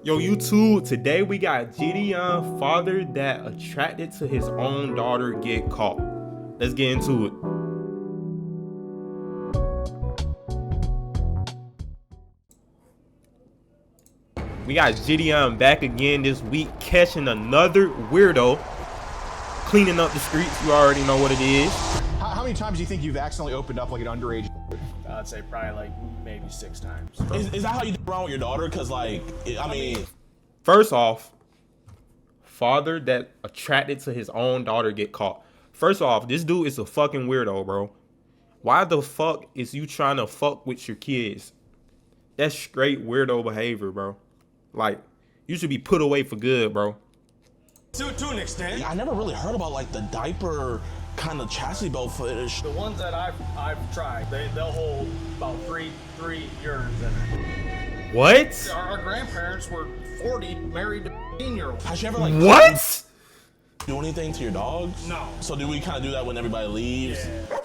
Yo, YouTube, today we got Gideon, father that attracted to his own daughter, get caught. Let's get into it. We got Gideon back again this week, catching another weirdo, cleaning up the streets. You already know what it is. How many times do you think you've accidentally opened up like an underage? I'd say probably like maybe 6 times. Is that how you do around with your daughter? Because, like, I mean... First off, father that attracted to his own daughter get caught. First off, this dude is a fucking weirdo, bro. Why the fuck is you trying to fuck with your kids? That's straight weirdo behavior, bro. Like, you should be put away for good, bro. To an extent. I never really heard about, like, the diaper kind of chastity belt fetish. The ones that I've tried, they'll hold about three urines in it. What? Our grandparents were 40, married to 15-year-olds. Has she ever, like... What? Do anything to your dogs? No. So do we kind of do that when everybody leaves? Yeah.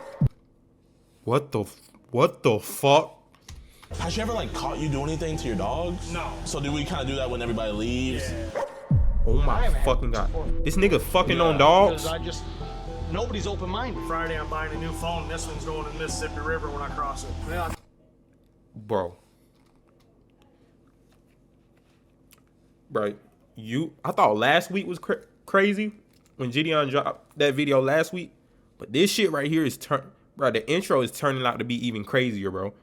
What the fuck? Has she ever, like, caught you doing anything to your dogs? No. So do we kind of do that when everybody leaves? Yeah. Oh my fucking god. This nigga fucking on dogs? Nobody's open-minded. Friday, I'm buying a new phone. This one's going to the Mississippi River when I cross it. Yeah. Bro, I thought last week was crazy when Gideon dropped that video last week, but this shit right here is the intro is turning out to be even crazier, bro.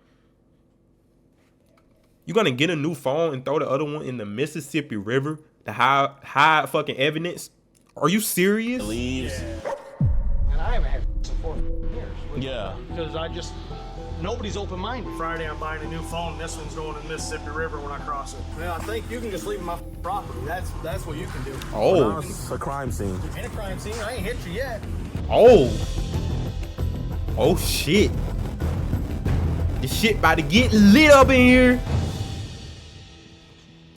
You gonna get a new phone and throw the other one in the Mississippi River to hide fucking evidence? Are you serious? Leaves. Yeah. And I haven't had support in years. Yeah. Because nobody's open-minded. Friday, I'm buying a new phone. This one's going to the Mississippi River when I cross it. Yeah, I think you can just leave my property. That's what you can do. Oh. Well, it's a crime scene. Ain't a crime scene. I ain't hit you yet. Oh shit. This shit about to get lit up in here.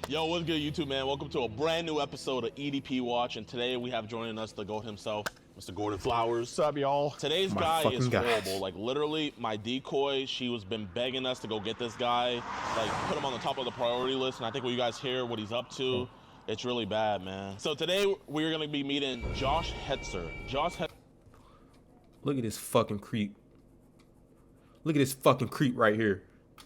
Yo, what's good, YouTube, man? Welcome to a brand new episode of EDP Watch, and today we have joining us the GOAT himself, Mr. Gordon Flowers. What's up, y'all? Today's My guy fucking is guy. horrible. Like, literally, my decoy, she was been begging us to go get this guy, like, put him on the top of the priority list, and I think when you guys hear what he's up to, it's really bad, man. So today, we're gonna be meeting Josh Hetzer. Look at this fucking creep. Look at this fucking creep right here.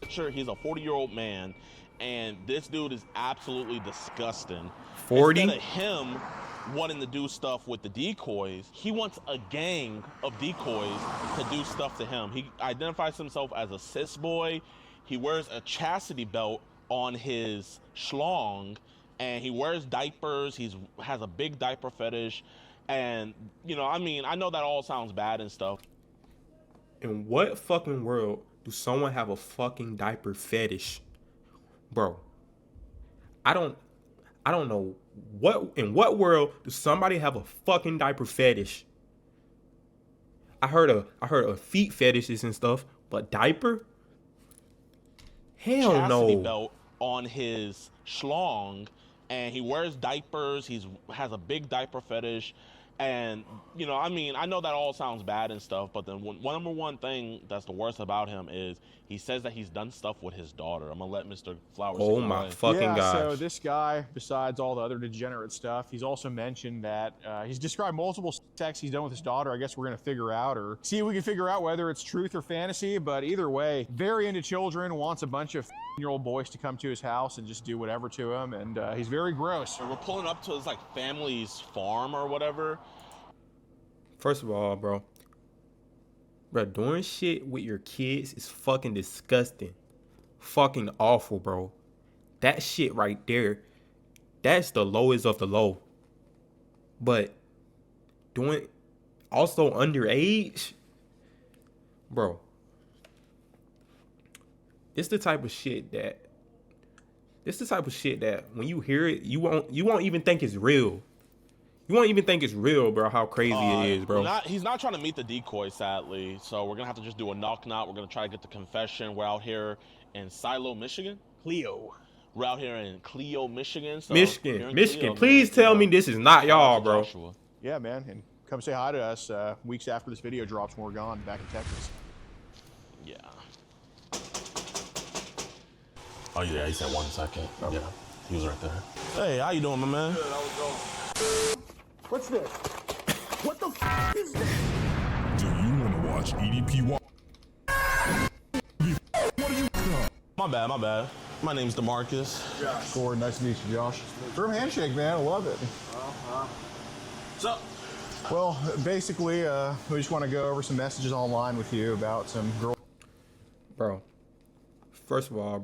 He's a 40-year-old man, and this dude is absolutely disgusting. 40? Instead of him wanting to do stuff with the decoys, he wants a gang of decoys to do stuff to him. He identifies himself as a cis boy. He wears a chastity belt on his schlong, and he wears diapers. Has a big diaper fetish. And, you know, I mean, I know that all sounds bad and stuff. In what fucking world do someone have a fucking diaper fetish? Bro, I don't know in what world do somebody have a fucking diaper fetish? I heard of feet fetishes and stuff, but diaper? Hell Chastity no. belt on his schlong, and he wears diapers. Has a big diaper fetish. And, you know, I mean, I know that all sounds bad and stuff, but the number one thing that's the worst about him is he says that he's done stuff with his daughter. I'm gonna let Mr. Flowers Oh take it my away. fucking gosh. So this guy, besides all the other degenerate stuff, he's also mentioned that he's described multiple sex he's done with his daughter. I guess we're gonna figure out or see if we can figure out whether it's truth or fantasy, but either way, very into children, wants a bunch of year-old boys to come to his house and just do whatever to him, and he's very gross. So we're pulling up to his, like, family's farm or whatever. First of all, bro, doing shit with your kids is fucking disgusting. Fucking awful, bro. That shit right there, that's the lowest of the low. But doing also underage, bro. It's the type of shit that when you hear it, you won't even think it's real. You won't even think it's real, bro, how crazy it is, bro. He's not trying to meet the decoy, sadly, so we're going to have to just do a knock-knock. We're going to try to get the confession. We're out here in Silo, Michigan. Cleo. We're out here in Cleo, Michigan. So Michigan. Cleo, Please tell me this is not y'all, bro. Joshua. Yeah, man, and come say hi to us weeks after this video drops when we're gone back in Texas. Yeah. Oh, yeah, he said 1 second. Okay. Yeah. He was right there. Hey, how you doing, my man? Good, I was going. What's this? What the f is this? Do you want to watch EDPY? My bad. My name's DeMarcus. Josh. Gordon, nice to meet you, Josh. Firm handshake, man. I love it. What's up? Well, basically, we just want to go over some messages online with you about some girl. Bro. First of all,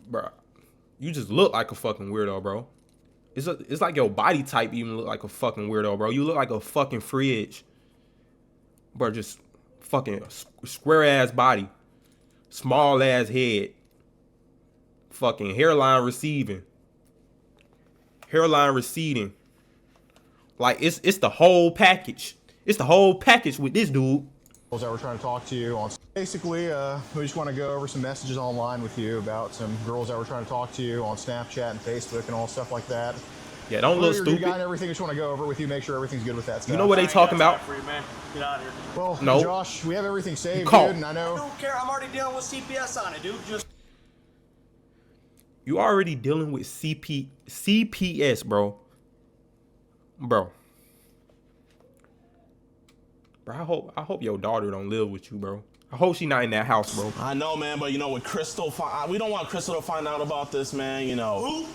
bro, you just look like a fucking weirdo, bro. It's like your body type even look like a fucking weirdo, bro. You look like a fucking fridge. Bro, just fucking square ass body. Small ass head. Fucking hairline receding. Like it's the whole package. It's the whole package with this dude. That we're trying to talk to you on. Basically, we just want to go over some messages online with you about some girls that we're trying to talk to you on Snapchat and Facebook and all stuff like that. Yeah, don't look You're a good guy stupid. and everything. Just want to go over with you, make sure everything's good with that stuff. You know what they talking about? For you, man. Get out of here. Well, No. Josh, we have everything saved, caught. dude, and I I know. don't care. I'm already dealing with CPS on it, dude. Just You already dealing with CPS, bro. Bro, I hope your daughter don't live with you, bro. I hope she not in that house, bro. I know, man, but you know, when Crystal, we don't want Crystal to find out about this, man. You know, who?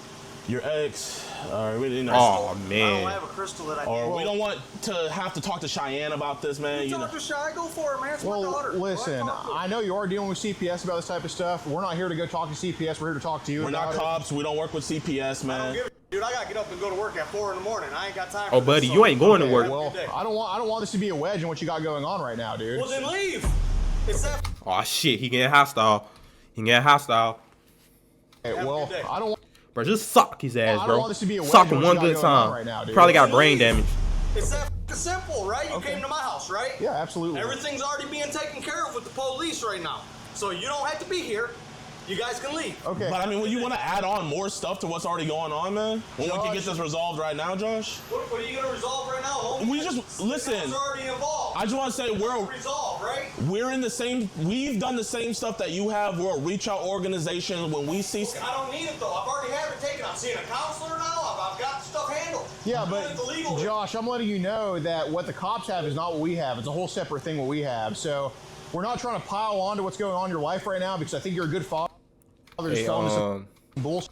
your ex, or you know, Oh I don't man. have a crystal that I or we don't want to have to talk to Cheyenne about this, man. You know, talk to Shy. Go for it, man. It's my Well, daughter. listen, Go ahead, talk to her. I know you are dealing with CPS about this type of stuff. We're not here to go talk to CPS. We're here to talk to you we're not about it. cops. We don't work with CPS, I don't man. give a dude. I gotta get up and go to work at 4 in the morning. I ain't got time. Oh, for buddy, this, you ain't going to Okay, work. well, Have a good day. I don't want this to be a wedge in what you got going on right now, dude. Well, then leave. It's that. Oh shit, he getting hostile. Okay, Have a well, good day. I don't want. Bro, just sock his ass, I don't bro. want this to be a wedge Sock in him what one you got good going on time. right now, dude. Probably got Well, brain then leave. damage. It's that simple, right? You Okay. came to my house, right? Yeah, absolutely. Everything's already being taken care of with the police right now. So you don't have to be here. You guys can leave. Okay. But I mean, when you want to add on more stuff to what's already going on, man, when we can get this resolved right now, Josh. What are you gonna resolve right now, homie? We just listen. It's already involved. I just want to say resolve, right? we're in the same. We've done the same stuff that you have. We're a reach out organization. When we see, I don't need it though. I've already had it taken. I'm seeing a counselor now. I've got stuff handled. Yeah, I'm but doing it the legal way. Josh, I'm letting you know that what the cops have is not what we have. It's a whole separate thing what we have. So we're not trying to pile on to what's going on in your life right now because I think you're a good father. Just Hey, telling us some bullshit.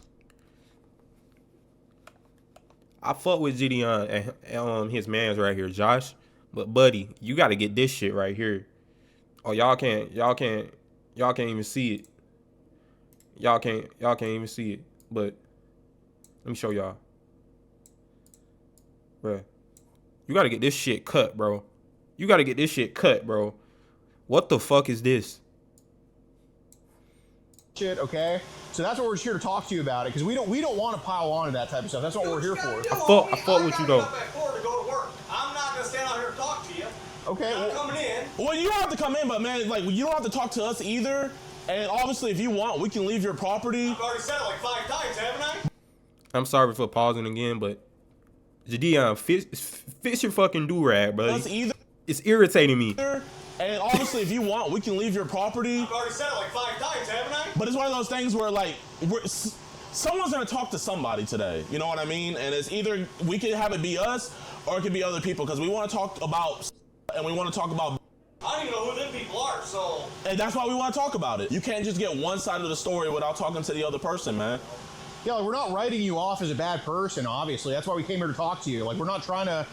I fuck with Gideon and his man's right here, Josh. But buddy, you gotta get this shit right here. Oh, y'all can't even see it. Y'all can't even see it. But let me show y'all. Bruh. You gotta get this shit cut, bro. What the fuck is this? Shit, okay? So that's what we're just here to talk to you about it because we don't want to pile on to that type of stuff. That's not what we're here for. I fought with you, though. To go to work. I'm not gonna stand out here and talk to you. Okay, I'm well, coming in. well, you don't have to come in, but man, like you don't have to talk to us either. And obviously, if you want, we can leave your property. I've already said it like 5 times, haven't I? I'm sorry for pausing again, but Gideon, fix your fucking do-rag, bro. Us either. It's irritating me. And obviously, if you want, we can leave your property. I've already said it like 5 times, haven't I? But it's one of those things where like someone's gonna talk to somebody today. You know what I mean? And it's either we can have it be us or it could be other people because we want to talk about and we want to talk about. I don't even know who them people are, so. And that's why we want to talk about it. You can't just get one side of the story without talking to the other person, man. yeah, like, we're not writing you off as a bad person, obviously. That's why we came here to talk to you. Like, we're not trying to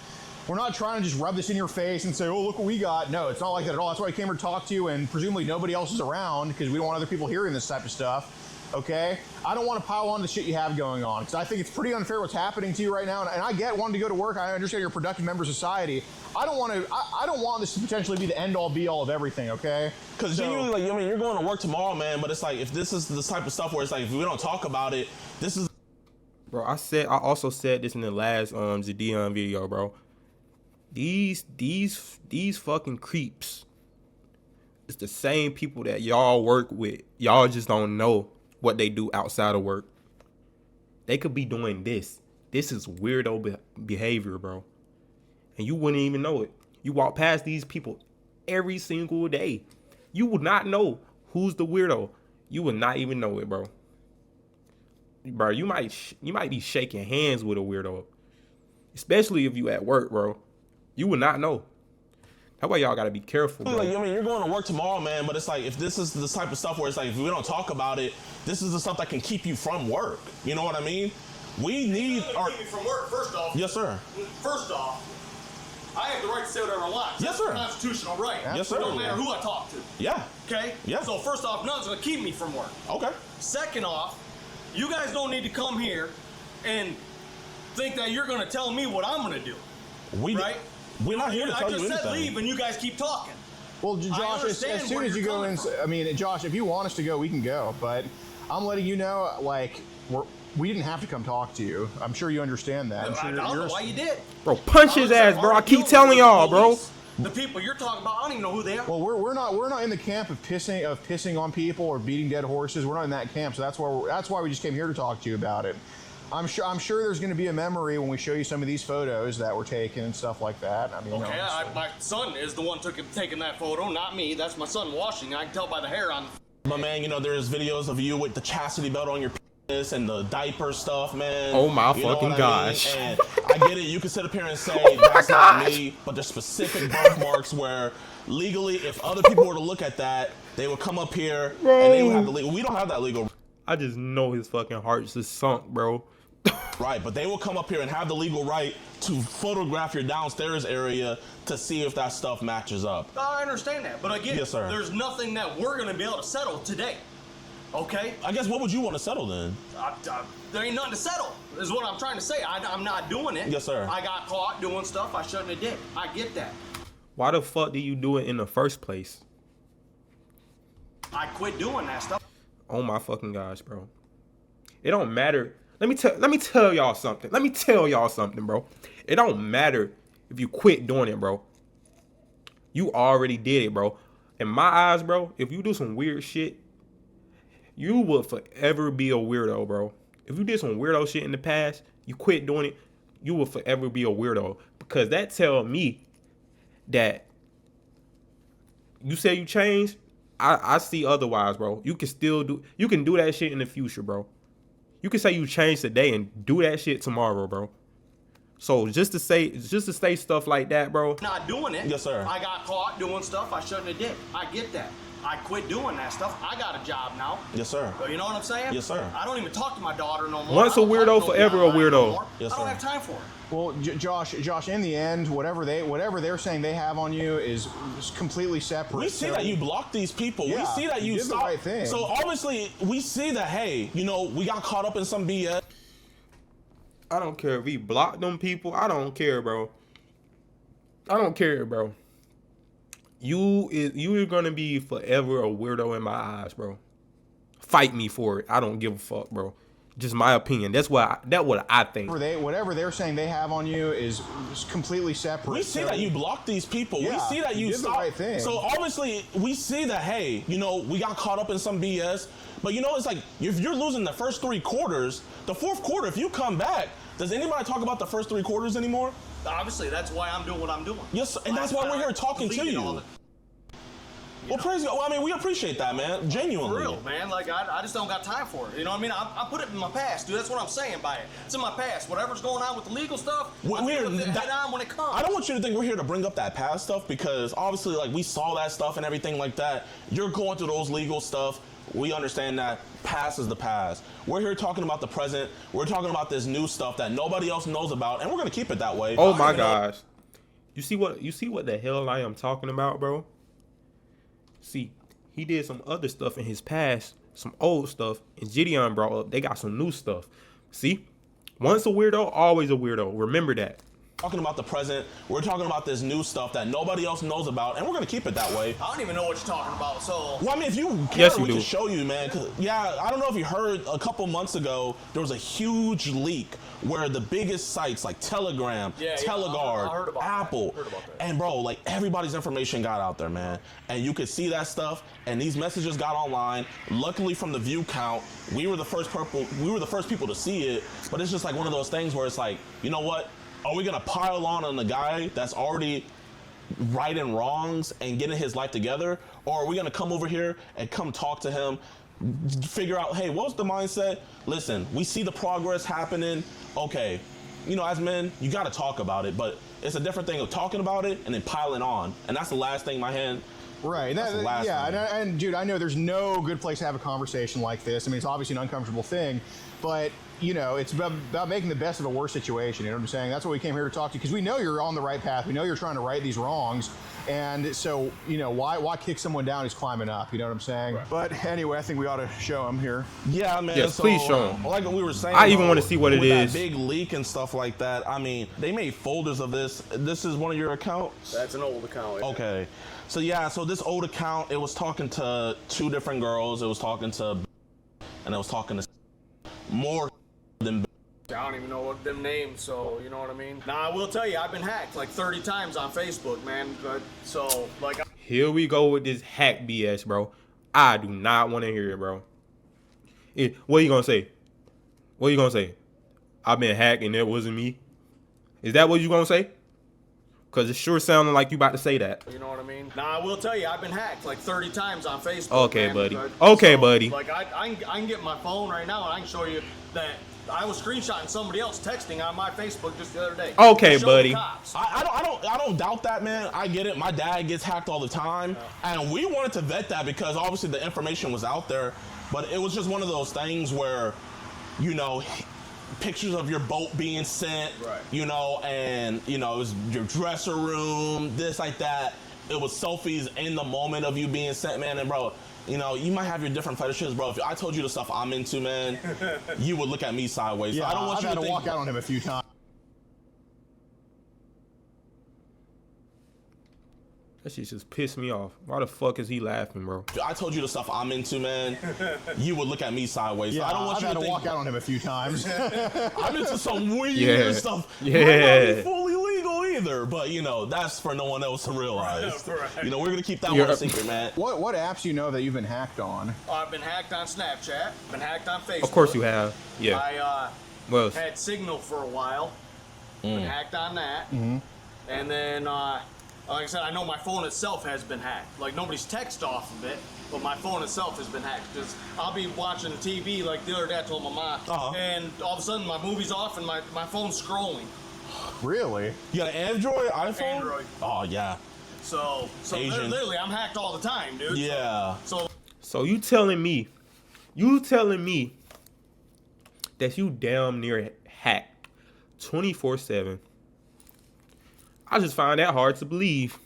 just rub this in your face and say, oh, look what we got. No, it's not like that at all. That's why we came here to talk to you, and presumably nobody else is around because we don't want other people hearing this type of stuff. Okay? I don't want to pile on the shit you have going on because I think it's pretty unfair what's happening to you right now. And I get wanting to go to work. I understand you're a productive member of society. I don't want this to potentially be the end all be all of everything, okay? Because genuinely, like, I mean, you're going to work tomorrow, man. But it's like if this is the type of stuff where it's like if we don't talk about it, this is. Bro, I also said this in the last Gideon video, bro. These fucking creeps. It's the same people that y'all work with. Y'all just don't know what they do outside of work. They could be doing this. This is weirdo behavior, bro. And you wouldn't even know it. You walk past these people every single day. You would not know who's the weirdo. You would not even know it, bro. bro, you might be shaking hands with a weirdo, especially if you at work, bro. You would not know. That's why y'all gotta be careful, bro. Like, I mean, you're going to work tomorrow, man, but it's like, if this is the type of stuff where it's like, if we don't talk about it, this is the stuff that can keep you from work. You know what I mean? We need our... Keep me from work, first off. Yes, sir. First off, I have the right to say whatever I want. Yes, That's sir. a constitutional right. Yes, sir. No matter who I talk to. Yeah. Okay? Yeah. So first off, nothing's gonna keep me from work. Okay. Second off, you guys don't need to come here and think that you're gonna tell me what I'm gonna do. Right? We're not here to tell you anything. I just said leave and you guys keep talking. Well, Josh, as soon as you go in, I mean, Josh, if you want us to go, we can go. But I'm letting you know, like, we didn't have to come talk to you. I'm sure you understand that. I don't know why you did. Bro, punch his ass, bro. I keep telling y'all, bro. The people you're talking about, I don't even know who they are. Well, we're not in the camp of pissing on people or beating dead horses. We're not in that camp, so that's why we just came here to talk to you about it. I'm sure there's going to be a memory when we show you some of these photos that were taken and stuff like that. I mean, okay, my son is the one taking that photo, not me. That's my son washing. I can tell by the hair on. But man, you know, there's videos of you with the chastity belt on your penis and the diaper stuff, man. Oh my You know fucking what gosh. I mean? And I get it. You can sit up here and say that's not me, but there's specific birthmarks where legally, if other people were to look at that, they would come up here and they would have the legal. We don't have that legal. I just know his fucking heart's just sunk, bro. Right, but they will come up here and have the legal right to photograph your downstairs area to see if that stuff matches up. I understand that, but again, Yes, sir. there's nothing that we're going to be able to settle today. Okay? I guess what would you want to settle then? There ain't nothing to settle, is what I'm trying to say. I'm not doing it. Yes, sir. I got caught doing stuff I shouldn't have did. I get that. Why the fuck did you do it in the first place? I quit doing that stuff. Oh my fucking gosh, bro. It don't matter. Let me tell y'all something. Let me tell y'all something, bro. It don't matter if you quit doing it, bro. You already did it, bro. In my eyes, bro, if you do some weird shit, you will forever be a weirdo, bro. If you did some weirdo shit in the past, you quit doing it, you will forever be a weirdo. Because that tell me that you say you changed, I see otherwise, bro. You can do that shit in the future, bro. You can say you changed today and do that shit tomorrow, bro. So just to say stuff like that, bro. Not doing it. Yes, sir. I got caught doing stuff I shouldn't have did. I get that. I quit doing that stuff. I got a job now. Yes, sir. You know what I'm saying? Yes, sir. I don't even talk to my daughter no more. Once a weirdo, forever a weirdo. Yes, I don't sir. have time for it. Well, Josh, in the end, whatever they're saying they have on you is completely separate. We see that you block these people. Yeah, we see that you did the stop. right thing. So obviously, we see that, hey, you know, we got caught up in some BS. I don't care if he blocked them people. I don't care, bro. I don't care, bro. You are gonna be forever a weirdo in my eyes, bro. Fight me for it. I don't give a fuck, bro. Just my opinion. That's what I think. Whatever they're saying they have on you is completely separate. We see that you block these people. Yeah, we see that you did the stop. right thing. So obviously, we see that, hey, you know, we got caught up in some BS. But you know, it's like, if you're losing the first 3 quarters, the fourth quarter, if you come back, does anybody talk about the first 3 quarters anymore? Obviously, that's why I'm doing what I'm doing. Yes, and that's why we're here talking to you. Well, praise God. Well, I mean, we appreciate that, man. Genuinely. For real, man. Like, I just don't got time for it. You know what I mean? I put it in my past, dude. That's what I'm saying by it. It's in my past. Whatever's going on with the legal stuff, I deal with it head on when it comes. I don't want you to think we're here to bring up that past stuff, because obviously, like, we saw that stuff and everything like that. You're going through those legal stuff. We understand that past is the past. We're here talking about the present. We're talking about this new stuff that nobody else knows about, and we're gonna keep it that way. Oh my gosh. You see what the hell I am talking about, bro? See, he did some other stuff in his past, some old stuff, and Gideon brought up they got some new stuff. See? Once a weirdo, always a weirdo. Remember that. Talking about the present, we're talking about this new stuff that nobody else knows about, and we're gonna keep it that way. I don't even know what you're talking about, so... Well, I mean, if you care, Yes, you we do. can show you, man. 'Cause, yeah, I don't know if you heard, a couple months ago, there was a huge leak where the biggest sites like Telegram, Teleguard, I heard about that. Apple, Heard about that. and bro, like everybody's information got out there, man. And you could see that stuff, and these messages got online. Luckily, from the view count, we were the first people to see it. But it's just like one of those things where it's like, you know what? Are we gonna pile on the guy that's already righting wrongs and getting his life together, or are we gonna come over here and come talk to him, figure out, hey, what's the mindset? Listen, we see the progress happening. Okay, as men, you got to talk about it, but it's a different thing of talking about it and then piling on. And that's the last thing my hand. Right. That's the last yeah. one. And dude, I know there's no good place to have a conversation like this. I mean, it's obviously an uncomfortable thing, but it's about making the best of a worse situation. You know what I'm saying? That's what we came here to talk to you, because we know you're on the right path. We know you're trying to right these wrongs. And so, why kick someone down who's climbing up? You know what I'm saying? Right. But anyway, I think we ought to show him here. Yeah, man. Yes, please show him. Like we were saying, I even want to see what it is. That big leak and stuff like that. I mean, they made folders of this. This is one of your accounts? That's an old account. Okay. So yeah, so this old account, it was talking to 2 different girls. It was talking to, and it was talking to more than. I don't even know what them names, so you know what I mean? Now, I will tell you, I've been hacked like 30 times on Facebook, man. But so, like. Here we go with this hack BS, bro. I do not want to hear it, bro. What are you going to say? What are you going to say? I've been hacked and it wasn't me? Is that what you going to say? Because it sure sounded like you about to say that. You know what I mean? Now, I will tell you, I've been hacked like 30 times on Facebook. Okay, man, buddy. but, Okay, so, buddy. Like, I can get my phone right now and I can show you that I was screenshotting somebody else texting on my Facebook just the other day. Okay, Show buddy. the cops. I don't doubt that, man. I get it. My dad gets hacked all the time, and we wanted to vet that because obviously the information was out there, but it was just one of those things where, pictures of your boat being sent, right. And it was your dresser room, this like that. It was selfies in the moment of you being sent, man. And bro, you might have your different fetishes, bro. If I told you the stuff I'm into, man, you would look at me sideways. Yeah, so I don't want I've you had to to think, walk out on him a few times. That shit just pissed me off. Why the fuck is he laughing, bro? If I told you the stuff I'm into, man, you would look at me sideways. Yeah, so I don't want I've you had to to think, walk out on him a few times. I'm into some weird Yeah. stuff. Yeah. Might not be fully legal either, but that's for no one else to realize. Right. We're gonna keep that Yeah. one a secret, man. What apps do you know that you've been hacked on? I've been hacked on Snapchat. Been hacked on Facebook. Of course you have. Yeah. I Well, had Signal for a while. Been hacked on that. And then, like I said, I know my phone itself has been hacked. Like, nobody's text off of it, but my phone itself has been hacked. Because I'll be watching TV, like the other day I told my mom, and all of a sudden my movie's off and my phone's scrolling. Really? You got an Android, iPhone? Android. Oh yeah. So Asian. literally, I'm hacked all the time, dude. Yeah. So you telling me that you damn near hacked 24/7. I just find that hard to believe.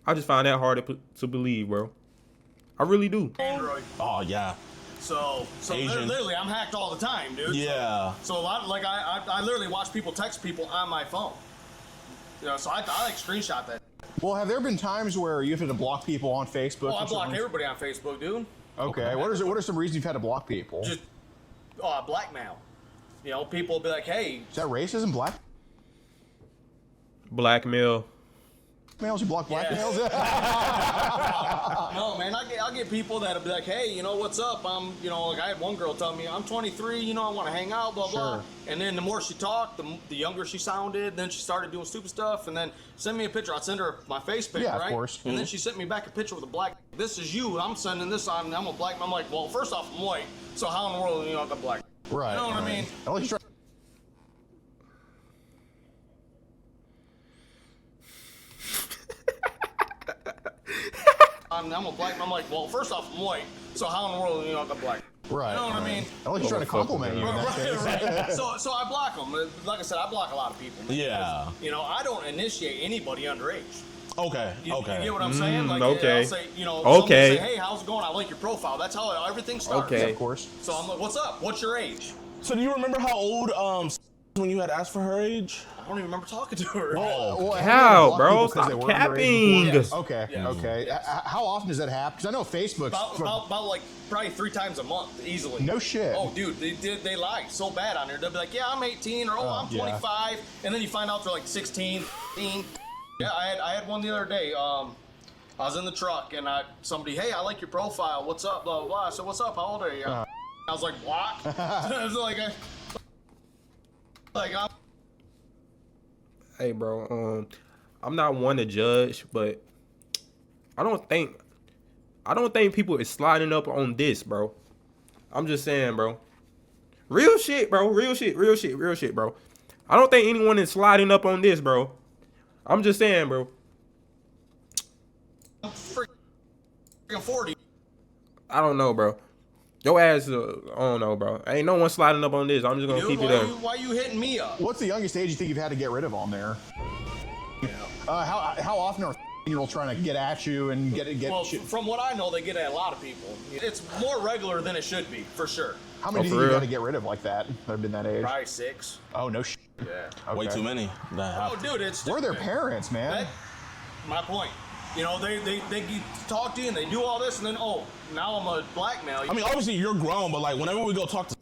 To believe, bro. I really do. Android. Oh yeah. So Asian. literally, I'm hacked all the time, dude. Yeah. So a lot, like I literally watch people text people on my phone. So I like screenshot that. Well, have there been times where you've had to block people on Facebook? Well, I for block some reason? everybody on Facebook, dude. Okay. What are some reasons you've had to block people? Just blackmail. People will be like, hey. Is that racism? Blackmail. Blackmails? You block blackmails? No, man, I'll get people that'll be like, hey, what's up? Like I had one girl tell me, I'm 23, I want to hang out, blah, blah. And then the more she talked, the younger she sounded. Then she started doing stupid stuff. And then send me a picture. I'd send her my face picture, Yeah, of right? course. And then she sent me back a picture with a black, this is you. I'm sending this on, I'm a black man. I'm like, well, first off, I'm white. So how in the world I got black? Right. You know what I mean? At least try. I'm a black man. I'm like, well, first off, I'm white. So how in the world I got black? Right. You know what I mean? At least trying to compliment you. in that case. Right. So I block them. Like I said, I block a lot of people. Man, Yeah. because, I don't initiate anybody underage. Okay. You Okay. get what I'm saying? Like, okay. I'll say, Okay. somebody say, hey, how's it going? I like your profile. That's how everything starts. Okay. Of course. So I'm like, what's up? What's your age? So do you remember how old when you had asked for her age? I don't even remember talking to her. Well, have you How, blocked bro? people 'cause they Stop were underage capping. before? Yes. Okay. Yes. Okay. How often does that happen? Because I know Facebook's About like probably 3 times a month, easily. No shit. Oh, dude, they lie so bad on there. They'll be like, yeah, I'm 18, or I'm yeah. 25, and then you find out they're like 16, 15. Yeah, I had one the other day. I was in the truck, and somebody, hey, I like your profile. What's up? Blah blah blah. I said, what's up? How old are you? I was like, what? I was like, I'm. Hey, bro. I'm not one to judge, but I I don't think people is sliding up on this, bro. I'm just saying, bro. Real shit, bro. Real shit, bro. I don't think anyone is sliding up on this, bro. I'm just saying, bro. I'm freaking 40. I don't know, bro. Your ass, I don't know, bro. Ain't no one sliding up on this. I'm just gonna keep it up. Why you hitting me up? What's the youngest age you think you've had to get rid of on there? How often are people trying to get at you and get Well, shit? from what I know, they get at a lot of people. It's more regular than it should be, for sure. How many do you for think you real? got to get rid of like that have been that age? Probably 6. Oh, no shit. Yeah. Way too many. Oh, dude, it's Where are their parents, man? That, my point. You know, they talk to you and they do all this, and then now I'm a blackmail. I mean, obviously you're grown, but like whenever we go talk to,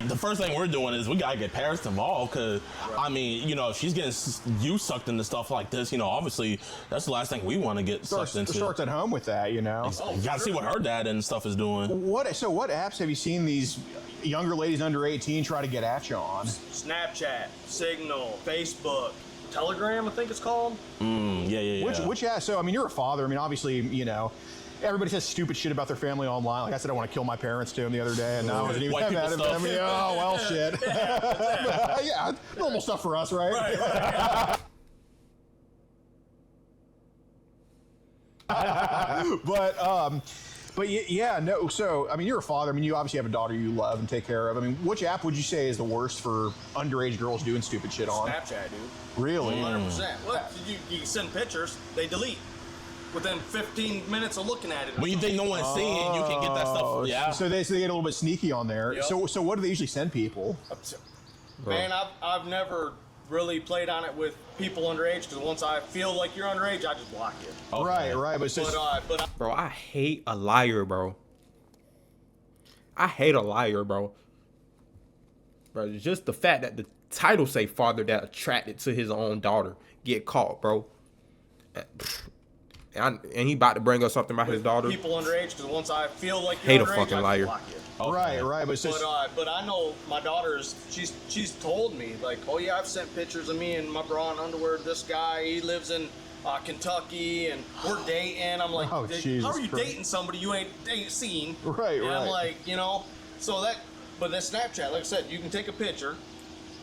the first thing we're doing is we gotta get parents involved, cause I mean, you know, if she's getting you sucked into stuff like this, you know, obviously that's the last thing we want to get sucked into. Starts at home with that, you know. You gotta see what her dad and stuff is doing. What apps have you seen these younger ladies under 18 try to get at you on? Snapchat, Signal, Facebook, Telegram, I think it's called. Yeah. Which app? So I mean, you're a father. I mean, obviously, you know, everybody says stupid shit about their family online. Like I said, I want to kill my parents to him the other day, and I wasn't even White mad people at him. I mean, oh well, shit. Yeah, normal stuff for us, right? But yeah, no. So I mean, you're a father. I mean, you obviously have a daughter you love and take care of. I mean, which app would you say is the worst for underage girls doing stupid shit on? Snapchat, dude. Really? 100%. Look, you send pictures, they delete within 15 minutes of looking at it. When you think no one is seeing, you can get that stuff. Yeah. So they get a little bit sneaky on there. Yep. So what do they usually send people? Man, I've never really played on it with people underage, because once I feel like you're underage, I just block you. Right. But it's just, Bro, I hate a liar, bro. I hate a liar, bro. Bro, just the fact that the title say father that attracted to his own daughter get caught, bro. And he about to bring up something about his daughter. People underage, because once I feel like Hate you're a underage, fucking I liar. just block you. right. But it's just, But I know my daughter's. She's told me, like, oh yeah, I've sent pictures of me and my bra and underwear to this guy. He lives in Kentucky, and we're dating. I'm like, Oh, Jesus how are you Christ. dating somebody you ain't seen? Right, and right. I'm like, you know, so that. But that Snapchat, like I said, you can take a picture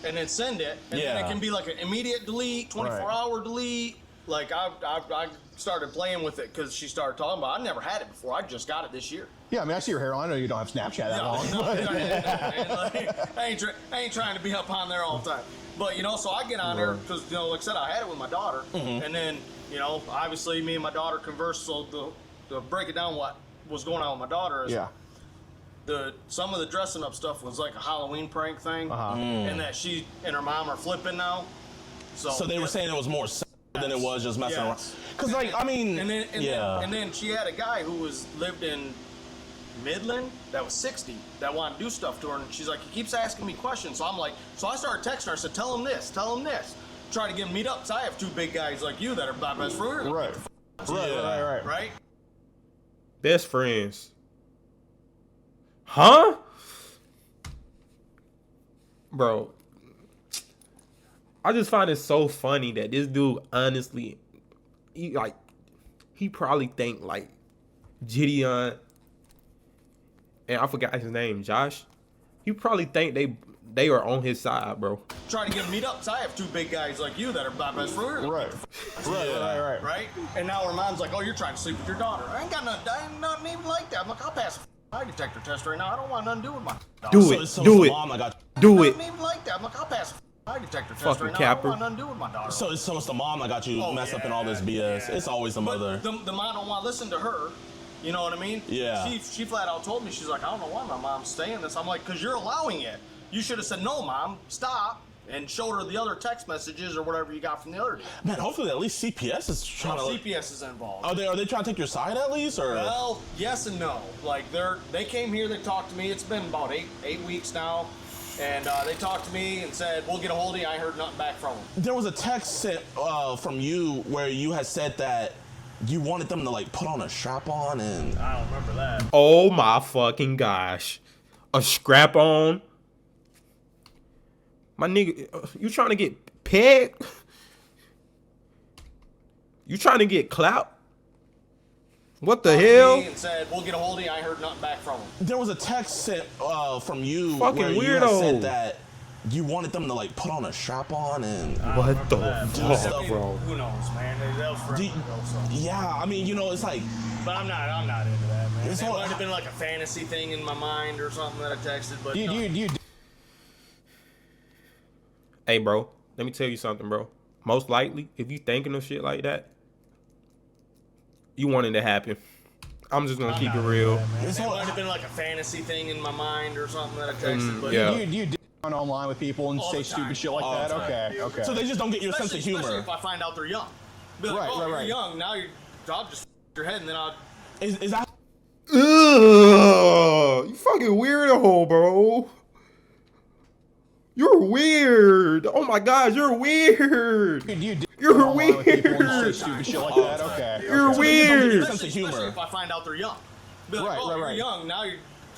and then send it, and then Yeah. it can be like an immediate delete, 24-hour delete. Like I started playing with it because she started talking about it. I never had it before. I just got it this year. yeah. I mean, I see your hairline. I know you don't have Snapchat that long. I ain't trying to be up on there all the time. But, you know, so I get on there because, you know, like I said, I had it with my daughter. And then, you know, obviously me and my daughter conversed. So to break it down, what was going on with my daughter is Yeah. some of the dressing up stuff was like a Halloween prank thing. And that she and her mom are flipping now. So they were saying it was more sex than it was just messing around. Yes. Cause like I mean, And then, yeah. and then she had a guy who lived in Midland that was 60 that wanted to do stuff to her, and she's like, he keeps asking me questions. So I'm like, so I started texting her. I said, tell him this, try to get him meet up. So I have 2 big guys like you that are my best friends. Right. Right? Best friends. Huh? Bro. I just find it so funny that this dude honestly, he probably think like Gideon, and I forgot his name, Josh. He probably think they are on his side, bro. Try to get him meet up. So I have 2 big guys like you that are my best friends. Right. Right? And now her mom's like, oh, you're trying to sleep with your daughter. I ain't nothing even like that. I'm like, I'll pass a lie detector test right now. I don't want nothing to do with my daughter. Do it. So Do it. Mom, I got. Do it. Nothing even like that. I'm like, I'll pass a lie detector test Fucking right now. capper. I don't want nothing to do with my daughter. So it's the mom that got you Oh, messed up in all this yeah, BS. yeah. It's always the mother. But the mom don't want to listen to her. You know what I mean? Yeah. She flat out told me, she's like, I don't know why my mom's saying this. I'm like, because you're allowing it. You should have said, no, Mom, stop, and showed her the other text messages or whatever you got from the other day. Man, hopefully at least CPS is trying to. CPS is involved. Are they trying to take your side at least, or? Well, yes and no. Like they came here, they talked to me. It's been about eight weeks now, and they talked to me and said, we'll get a hold of you. I heard nothing back from them. There was a text sent from you where you had said that you wanted them to like put on a strap on and. I don't remember that. Oh my fucking gosh. A scrap on. My nigga, you trying to get pegged? You trying to get clout? What the talked to hell? me and said, we'll get a hold of you. I heard nothing back from him. There was a text sent from you Fucking where you had weirdo. said that you wanted them to like put on a strap on and What the I fuck, mean, bro? Who knows, man? That was forever Do you- ago, so. yeah, I mean, you know, it's like But I'm not into that, man. It's It all- might have been like a fantasy thing in my mind or something that I texted, but no. Hey, bro, let me tell you something, bro. Most likely, if you thinking of shit like that, you want it to happen. I'm just gonna I'm keep not it into real. that, man. It's It all- might have been like a fantasy thing in my mind or something that I texted, but yeah. You run online with people and All say the time. stupid shit like All that? the time. Okay, okay. so they just don't get your sense of especially humor. if I find out they're young. Be like, Right, oh, right, you're right. young, now I'll just your head and then I'll Is that Ugh, you fucking weirdo, bro. You're weird. Oh my God, you're weird. You're run online with people and say weird. stupid shit like that? Okay. You're okay. weird. sense of humor? especially if I find out they're young. Be like, Right, oh, right, you're right. young, now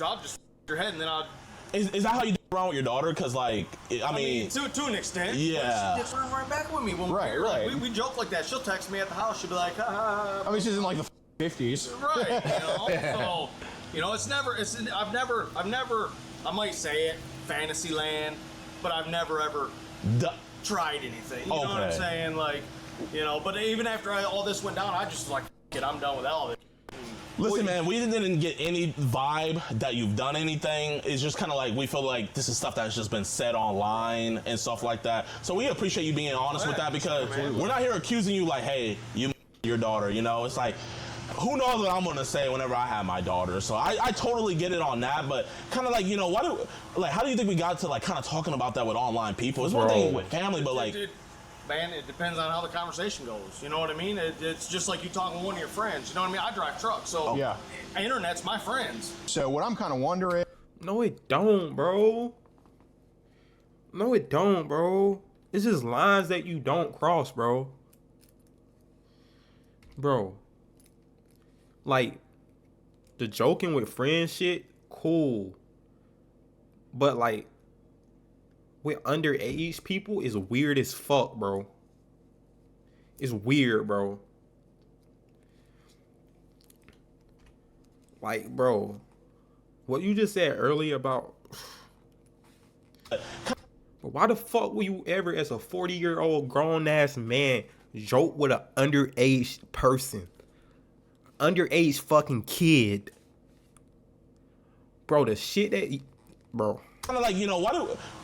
I'll just your head and then I'll is that how you do around with your daughter? Because like, I mean, to an extent. Yeah. She gets right back with me. When Right, right. We joke like that. She'll text me at the house. She'll be like, ah. I mean, this isn't like the 50s. Right, so, I've never, I might say it, Fantasyland, but I've never ever duh. tried anything. You know what I'm Okay. saying? Like, but even after all this went down, I just like, "F- it, I'm done with all of it. Listen, man, we didn't get any vibe that you've done anything. It's just kind of like we feel like this is stuff that's just been said online and stuff like that. So we appreciate you being honest with that because we're not here accusing you like, hey, you your daughter. You know, it's like, who knows what I'm gonna say whenever I have my daughter. So I totally get it on that, but kind of like, how do you think we got to like kind of talking about that with online people? It's one thing with family, but like. Man, it depends on how the conversation goes. You know what I mean? It's just like you talking to one of your friends. You know what I mean? I drive trucks, so Yeah. internet's my friends. So what I'm kind of wondering, No, it don't, bro. No, it don't, bro. It's just lines that you don't cross, bro. Bro. Like, the joking with friends shit, cool. But, like, with underage people is weird as fuck, bro. It's weird, bro. Like, bro, what you just said earlier about... But why the fuck will you ever, as a 40-year-old grown-ass man, joke with an underage person? Underage fucking kid. Bro, the shit that... Bro. Kind of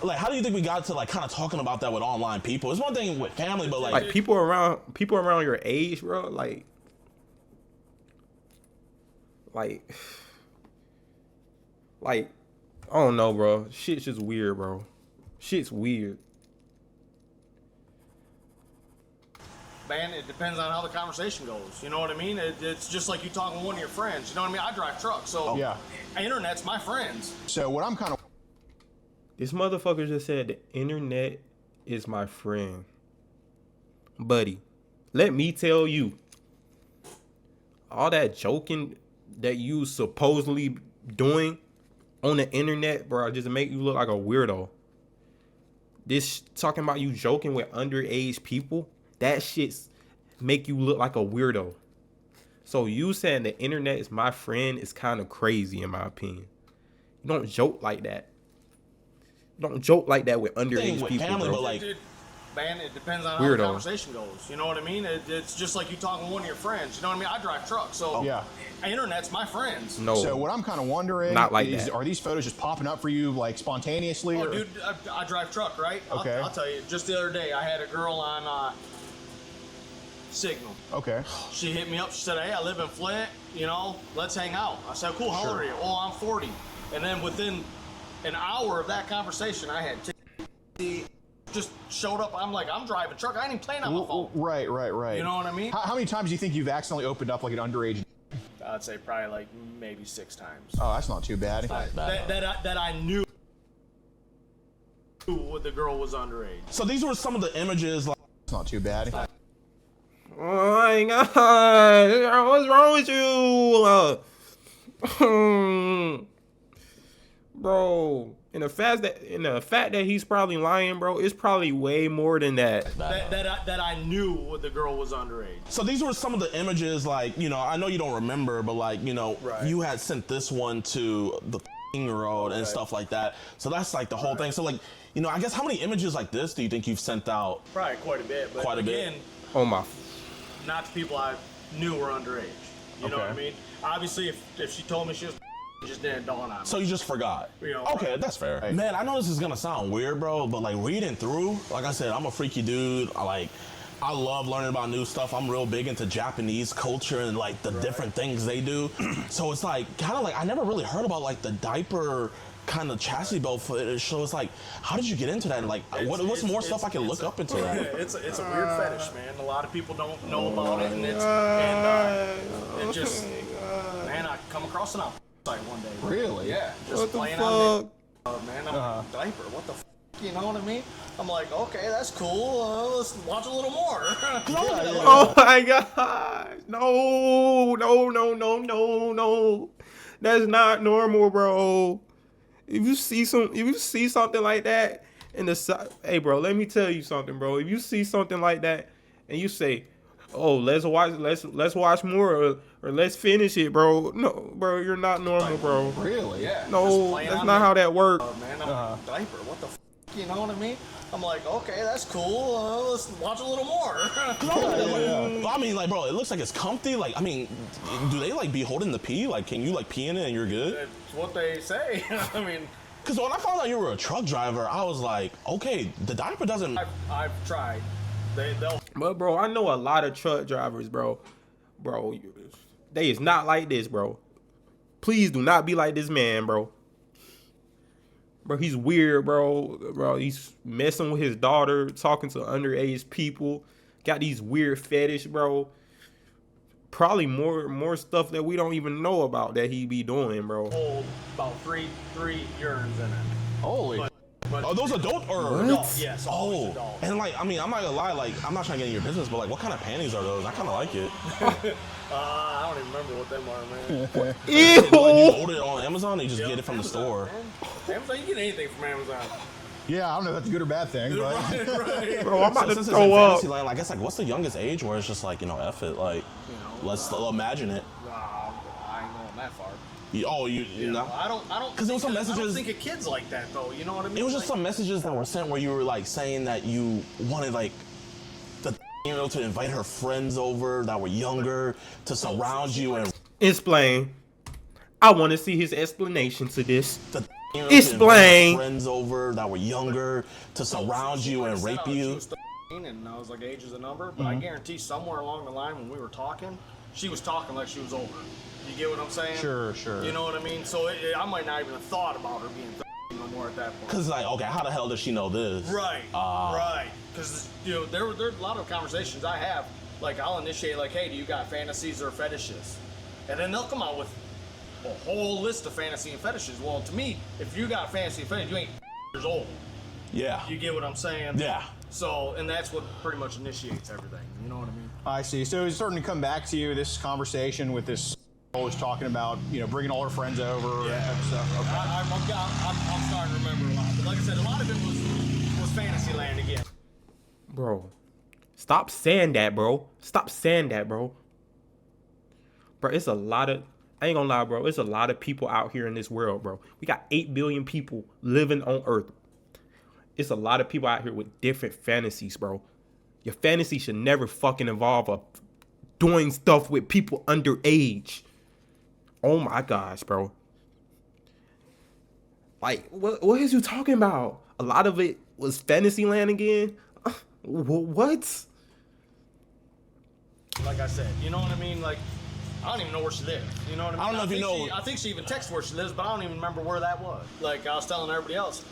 like, how do you think we got to like kind of talking about that with online people? It's one thing with family, but like People around your age, bro, like I don't know, bro. Shit's just weird, bro. Shit's weird. Man, it depends on how the conversation goes. You know what I mean? It's just like you talking to one of your friends. You know what I mean? I drive trucks, so yeah. internet's my friends. So what I'm kind of This motherfucker just said the internet is my friend. Buddy, let me tell you, all that joking that you supposedly doing on the internet, bro, just make you look like a weirdo. This talking about you joking with underage people, that shit's make you look like a weirdo. So you saying the internet is my friend is kind of crazy in my opinion. You don't joke like that. You don't joke like that with underage with people, family, bro. but like Man, it depends on how Weirdo. the conversation goes. You know what I mean? It's just like you talking to one of your friends. You know what I mean? I drive trucks, so yeah. internet's my friends. No. So what I'm kind of wondering Not like is, that. are these photos just popping up for you like spontaneously? Oh, or? dude, I drive truck, right? Okay. I'll tell you. Just the other day, I had a girl on Signal. Okay. She hit me up. She said, "Hey, I live in Flint. You know, let's hang out." I said, "Cool. How old are you?" "Oh, I'm 40." And then within an hour of that conversation, I had just showed up. I'm like, I'm driving truck. I ain't even playing on my phone. Right. You know what I mean? How many times do you think you've accidentally opened up like an underage? I'd say probably like maybe 6 times. Oh, that's not too bad. That I knew the girl was underage. so these were some of the images like It's not too bad. Oh my god, what's wrong with you? Bro, And the fact that he's probably lying, bro, it's probably way more than that. That I knew the girl was underage. So these were some of the images, like, you know, I know you don't remember, but like, you know, Right. you had sent this one to the year-old and stuff like that. So that's like the whole thing. So like, you know, I guess how many images like this do you think you've sent out? Probably quite a bit. But Quite a bit. again, Oh my. not to people I knew were underage. You know what I Okay. mean? Obviously, if she told me she was, it just didn't dawn on me. So you just forgot. You know, Okay, right. that's fair. Man, I know this is gonna sound weird, bro, but like reading through, like I said, I'm a freaky dude. I love learning about new stuff. I'm real big into Japanese culture and like the different things they do. So it's like kind of like I never really heard about like the diaper kind of chastity belt footage. So it's like, how did you get into that? And like, what's more stuff I can look up into that? It's a weird fetish, man. A lot of people don't know about it, and it just, man, I come across it on site one day. Really? Yeah, just What the playing fuck? on it. Man, I'm a diaper. What the you know what I mean? I'm like, okay, that's cool. Let's watch a little more. Oh my gosh. No. That's not normal, bro. If you see something like that in the hey, bro, let me tell you something, bro. If you see something like that and you say, "Oh, let's watch more or let's finish it," bro. No, bro, you're not normal, bro. Really? Yeah. just No, playing that's on not it. how that works. Man, I'm a diaper. What the you know what I mean? I'm like, okay, that's cool. Let's watch a little more. Well, I mean, like, bro, it looks like it's comfy. Like, I mean, do they like be holding the pee? Like, can you like pee in it and you're good? It's what they say. I mean, Because when I found out you were a truck driver, I was like, okay, the diaper doesn't. I've tried. They'll But bro, I know a lot of truck drivers, bro. Bro, they is not like this, bro. Please do not be like this man, bro. Bro, he's weird, bro. Bro, he's messing with his daughter, talking to underage people. Got these weird fetish, bro. Probably more stuff that we don't even know about that he be doing, bro. hold about three urines in it. Holy. But Are those adult or? adult, yes, always Oh, adult. and like, I mean, I'm not gonna lie, like, I'm not trying to get in your business, but like, what kind of panties are those? I kind of like it. I don't even remember what them are, man. Like, do you Ew! order it on Amazon or you just get it from the store? Man. Amazon, you get anything from Amazon. Yeah, I don't know if that's a good or bad thing, but Right. Bro, I'm about to Since it's in throw up. fantasy land, I guess like, what's the youngest age where it's just like, you know, F it, like, let's imagine it. Nah, I ain't going that far. You know? I don't. 'Cause there was some I don't messages- think of kids like that though. You know what I mean? It was just Like, some messages that were sent where you were like saying that you wanted like the to invite her friends over that were younger to surround you and Explain. I want to see his explanation to this. the Explain. friends over that were younger to surround you and rape She you. was 13 and I was like, age is a number, but I guarantee somewhere along the line when we were talking, she was talking like she was older. You get what I'm saying? sure. You know what I mean? So I might not even have thought about her being 13 no more at that point. Cause like, okay, how the hell does she know this? Right, right. Because you know there's a lot of conversations I have. Like I'll initiate like, hey, do you got fantasies or fetishes? And then they'll come out with a whole list of fantasy and fetishes. Well, to me, if you got fantasy and fetish, you ain't years old. Yeah. You get what I'm saying? Yeah. So, and that's what pretty much initiates everything. You know what I mean? I see. So it's starting to come back to you, this conversation with this always talking about, you know, bringing all her friends over and stuff. Okay. I'm starting to remember a lot. But like I said, a lot of it was Fantasyland again. Bro, stop saying that, bro. Stop saying that, bro. Bro, it's a lot of, I ain't gonna lie, bro. It's a lot of people out here in this world, bro. We got 8 billion people living on Earth. It's a lot of people out here with different fantasies, bro. Your fantasy should never fucking involve doing stuff with people underage. Oh my gosh, bro. Like, what is you talking about? A lot of it was Fantasyland again? What? Like I said, you know what I mean? Like, I don't even know where she lives. You know what I mean? I don't know if you know- I think she even texted where she lives, but I don't even remember where that was. Like I was telling everybody else,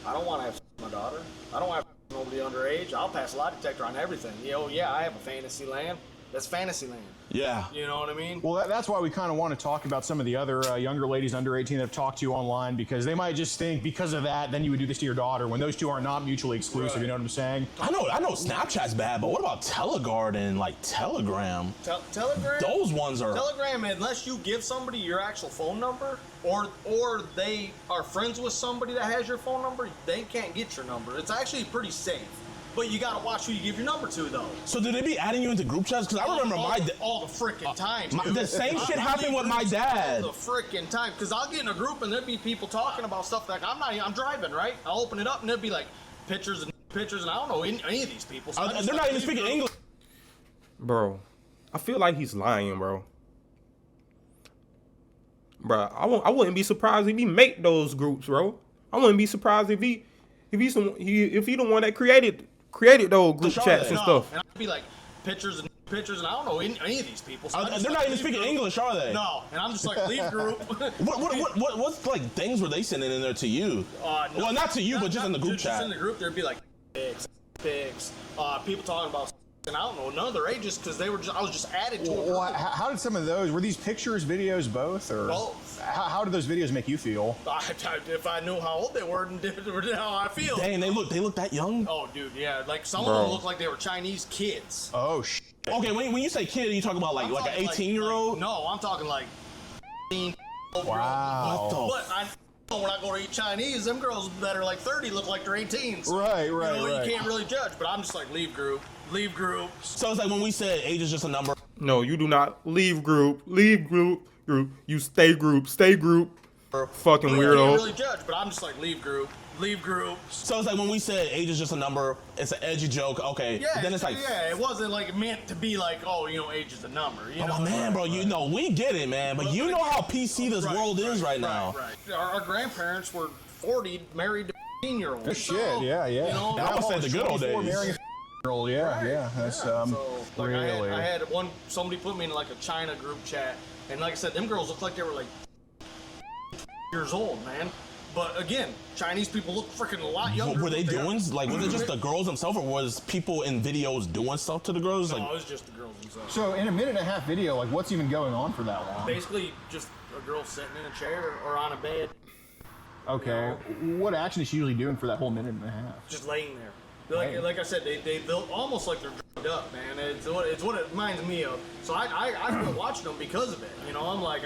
I don't want to have my daughter. I don't want to have nobody underage. I'll pass a lie detector on everything. You know, yeah, I have a fantasy land. That's Fantasyland. Yeah. You know what I mean? Well, that's why we kind of want to talk about some of the other younger ladies under 18 that have talked to you online, because they might just think because of that, then you would do this to your daughter when those two are not mutually exclusive. Right. You know what I'm saying? I know Snapchat's bad, but what about Teleguard and like Telegram? Telegram. Those ones are. Telegram, unless you give somebody your actual phone number, or they are friends with somebody that has your phone number, they can't get your number. It's actually pretty safe. But you gotta watch who you give your number to, though. So do they be adding you into group chats? Because I remember all the freaking time. the same shit happened with my dad. All the freaking time. Because I'll get in a group and there'd be people talking about stuff like I'm driving, right? I'll open it up and there'd be like pictures, and I don't know any of these people. So They're not even speaking English. Bro, I feel like he's lying, bro. Bro, I wouldn't be surprised if he make those groups, bro. I wouldn't be surprised if he the one that created those group chats and stuff. And I'd be like pictures, and I don't know any of these people. So They're not even speaking English, are they? No, and I'm just like, leave group. What's like things were they sending in there to you? No, well, not to you, but just in the group just chat. in the group, there'd be like pics, people talking about, and I don't know, none of their ages, because I was just added to it. Well, how did some of those, were these pictures, videos, both? Or Both. How did those videos make you feel? If I knew how old they were and how I feel. Dang, they look that young? Oh, dude, yeah. Like, some Bro. of them look like they were Chinese kids. Oh, shit. Okay, when you say kid, you talk about like I'm an talking 18-year-old? No, I'm talking like 18. Wow. But I know when I go to eat Chinese, them girls that are like 30 look like they're 18s. Right. You can't really judge, but I'm just like, leave group. So it's like when we said age is just a number. No, you do not leave group. You stay group. Fucking You can't weirdo. really judge, but I'm just like, leave group. So it's like when we said age is just a number, it's an edgy joke. Okay, Yeah, then it's like, it wasn't like meant to be like, oh, age is a number. You know, man, bro, you know, we get it, man, but you know how PC this world is right now. Right. Our grandparents were 40, married to 15-year-olds. Good shit, yeah. You know, I would say the good old days. Marrying a girl, yeah. That's so, like, really. I had somebody put me in like a China group chat, and like I said, them girls looked like they were like years old, man. But again, Chinese people look freaking a lot younger. What were they than doing? Like, was it just the girls themselves, or was people in videos doing stuff to the girls? No, Like, it was just the girls themselves. So in a minute and a half video, like what's even going on for that long? Basically, just a girl sitting in a chair or on a bed, Okay. What action is she usually doing for that whole minute and a half? just laying there. Like I said, they built almost like they're drugged up, man. It's what it reminds me of. So I quit watching them because of it. You know, I'm like,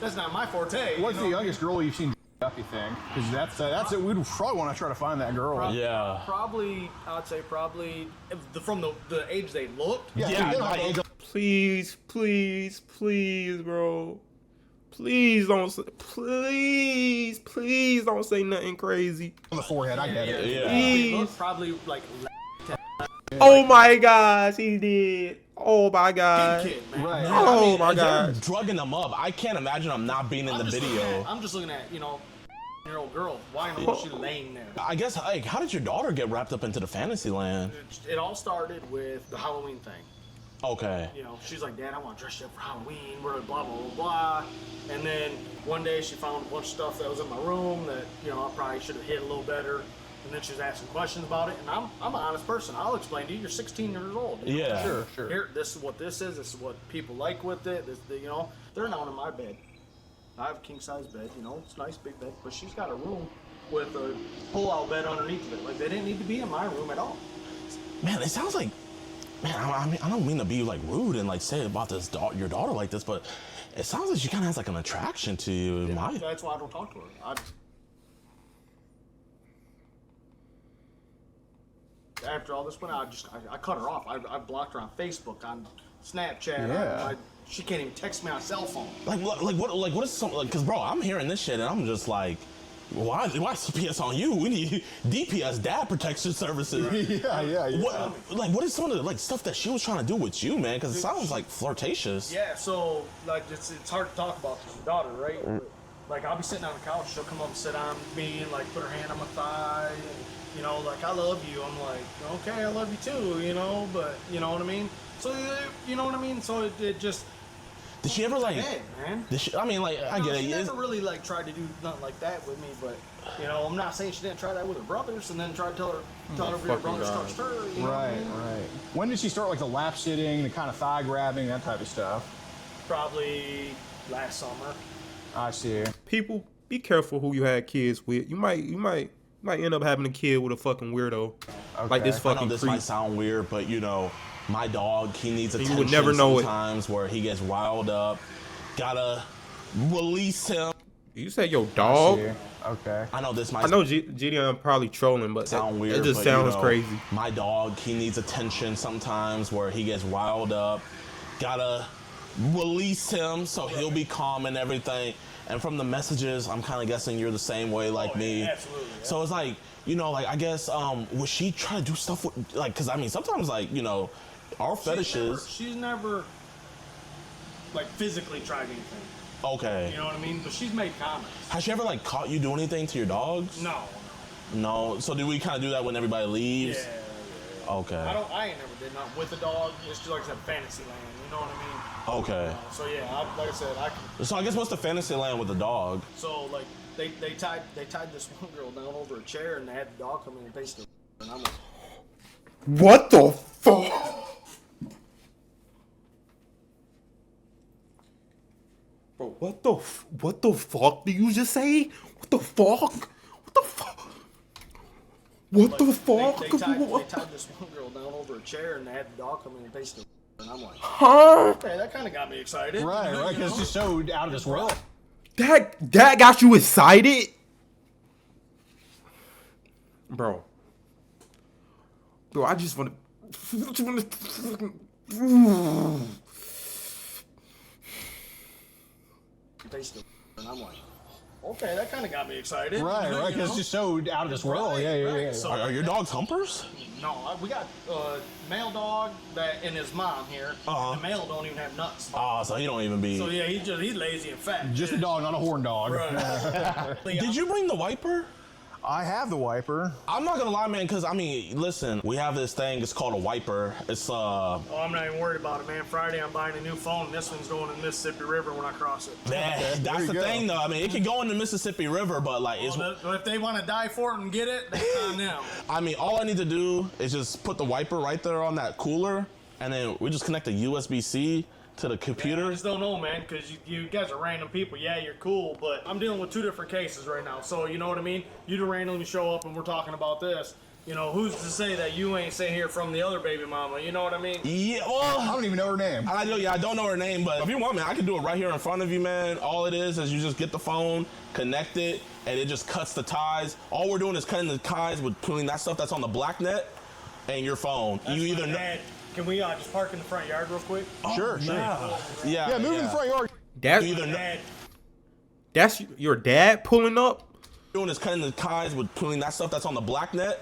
that's not my forte. What's you the know? youngest girl you've seen up, you think? Because that's it. We'd probably want to try to find that girl. yeah. Probably, I'd say probably from the age they looked. Yeah, Yeah, they don't have like- age Please, bro. Please don't say nothing crazy. on the forehead. I get it. Yeah. They looked probably like Oh my gosh, he did. Oh my god. kid, man. Right. Oh my They're god. drugging them up. I can't imagine them not being in the video. I'm just looking at, year old girl. Why in the world is she laying there? I guess, like, how did your daughter get wrapped up into the fantasy land? It all started with the Halloween thing. Okay. She's like, Dad, I want to dress you up for Halloween, blah, blah, blah, blah. And then one day she found a bunch of stuff that was in my room that, I probably should have hid a little better. And then she was asking questions about it. And I'm an honest person. I'll explain to you. You're 16 years old. Yeah. Sure. Here, this is what this is. This is what people like with it. They're not in my bed. I have a king-size bed, it's a nice big bed. But she's got a room with a pull-out bed underneath of it. Like, they didn't need to be in my room at all. Man, it sounds like, I mean, I don't mean to be like rude and like say about your daughter like this, but it sounds like she kind of has like an attraction to you. That's why I don't talk to her. After all this went out, I cut her off. I blocked her on Facebook, on Snapchat. Yeah. She can't even text me on cell phone. What is something like? Cause bro, I'm hearing this shit and I'm just like, why CPS on you? We need DPS, Dad Protection Services. Yeah. What is some of the like stuff that she was trying to do with you, man? Cause it sounds like flirtatious. Yeah, so like it's hard to talk about to my daughter, right? Like I'll be sitting on the couch, she'll come up and sit on me and like put her hand on my thigh, and like I love you. I'm like, okay, I love you too, but you know what I mean. So you know what I mean. So it just Did she ever like? Hey, man. Did she, I mean, like, I get it. She It's- never really like tried to do nothing like that with me, but you know, I'm not saying she didn't try that with her brothers, and then try to tell her her fucking brothers God. touched her. You know what I Right, mean? right. When did she start like the lap sitting, the kind of thigh grabbing, that type of stuff? Probably last summer. I see. People, be careful who you had kids with. You might end up having a kid with a fucking weirdo. Like this Okay. I know fucking this creep. might sound weird, but you know, my dog, he needs You attention would never know it. sometimes where he gets riled up. Gotta release him. You said your I dog? see. Okay. I know this might I know Gideon probably trolling, but that, sound weird, it just but, sounds you know, crazy. My dog, he needs attention sometimes where he gets riled up. Gotta release him so he'll be calm and everything. And from the messages, I'm kind of guessing you're the same way like me. absolutely, yeah. So it's like, you know, like I guess, would she try to do stuff with, like, because I mean, sometimes like, you know, our fetishes. She's never like physically tried anything. Okay. You know what I mean? But she's made comments. Has she ever like caught you doing anything to your dogs? No. No. So do we kind of do that when everybody leaves? Yeah. Okay. I ain't never did nothing with the dog. It's just like I said, fantasy land. You know what I mean? Okay. So yeah, like I said, I can. So I guess what's the fantasy land with the dog? So like they tied this one girl down over a chair and they had the dog come in and basically. And I'm like, What the fuck? Bro, what the fuck did you just say? What the fuck? What the fuck? What the fuck? They tied this one girl down over a chair and they had the dog come in and basically. And I'm like, Huh? hey, that kind of got me excited. Right, You right, because know? it's just so out of this world. That got you excited? Bro, I just want to. Basically. And I'm like, okay, that kind of got me excited. Right, You right, because know? it's just so out of this world. Right, Yeah, yeah, right. yeah. So- Are your dogs humpers? No, we got a male dog that and his mom here. Uh-huh. The male don't even have nuts. Oh, so he don't even be. So yeah, he's lazy and fat. Just a dog, not a horn dog. Right. Did you bring the wiper? I have the wiper. I'm not gonna lie, man, because I mean, listen, we have this thing. It's called a wiper. It's Oh, I'm not even worried about it, man. Friday I'm buying a new phone. This one's going in the Mississippi River when I cross it. that's you the go. thing, though. I mean, it can go in the Mississippi River, but like, it's. Well, if they want to die for it and get it, that's on them. I mean, all I need to do is just put the wiper right there on that cooler, and then we just connect a USB-C to the I computer. just don't know, man, because you guys are random people. Yeah, you're cool, but I'm dealing with two different cases right now. So, you know what I mean? You do randomly show up and we're talking about this. You know, who's to say that you ain't sitting here from the other baby mama? You know what I mean? Yeah, I well, don't even know her name. I don't know her name, but if you want, man, I can do it right here in front of you, man. All it is you just get the phone, connect it, and it just cuts the ties. All we're doing is cutting the ties between that stuff that's on the black net and your phone. That's you my either know. dad. Can we just park in the front yard real quick? Sure, sure. Yeah, Yeah, move in the front yard. That's You either know. Dad. that's your dad pulling up. Doing is cutting the ties between that stuff that's on the black net.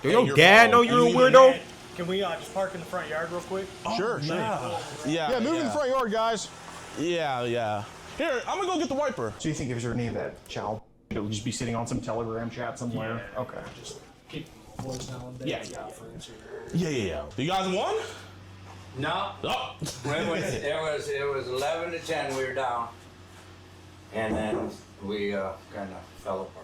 Do and your your dad phone. know you're a You either- weirdo? Dad, can we just park in the front yard real quick? Sure, sure. Yeah, Yeah, move in the front yard, guys. Yeah. Here, I'm gonna go get the wiper. So you think if there's any of that child, it would just be sitting on some Telegram chat somewhere? Yeah. Okay. Just keep voice down. Yeah. Got friends here. Yeah. You guys won? No, Oh. it was 11 to 10. We were down, and then we kind of fell apart.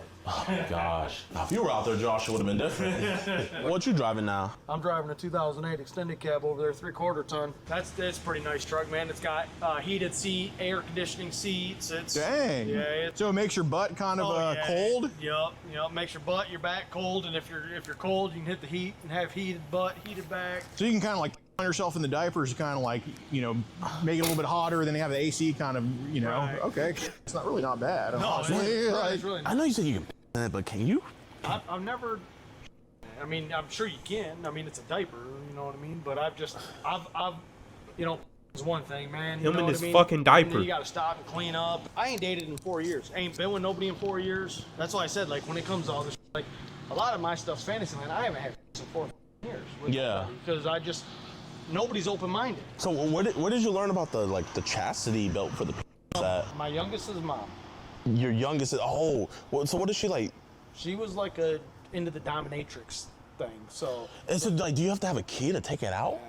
Gosh. Now, if you were out there, Josh, it would have been different. What you driving now? I'm driving a 2008 extended cab over there, 3/4 ton. That's a pretty nice truck, man. It's got heated seat, air conditioning seats. It's Dang. Yeah. It's, So it makes your butt kind of cold? Yep. Makes your butt, your back cold, and if you're cold, you can hit the heat and have heated butt, heated back. So you can kind of like on yourself in the diapers, kind of like, you know, make it a little bit hotter, then you have the AC kind of, you know. Right. Okay. It's not really not bad. No, honestly. it's really I know you said you can, but can you? I've never. I mean, I'm sure you can. I mean, it's a diaper, you know what I mean. But I've, you know, it's one thing, man. You Him know in what his I mean? fucking diaper. And then you gotta stop and clean up. I ain't dated in 4 years. I ain't been with nobody in 4 years. That's why I said, like, when it comes to all this, like, a lot of my stuff's fantasy land. I haven't had in 4 years. Yeah. Because nobody's open-minded. So where did you learn about the chastity belt for the that My youngest is mom. your youngest is, so what is she like? She was like into the dominatrix thing. So Is it like, do you have to have a key to take it out?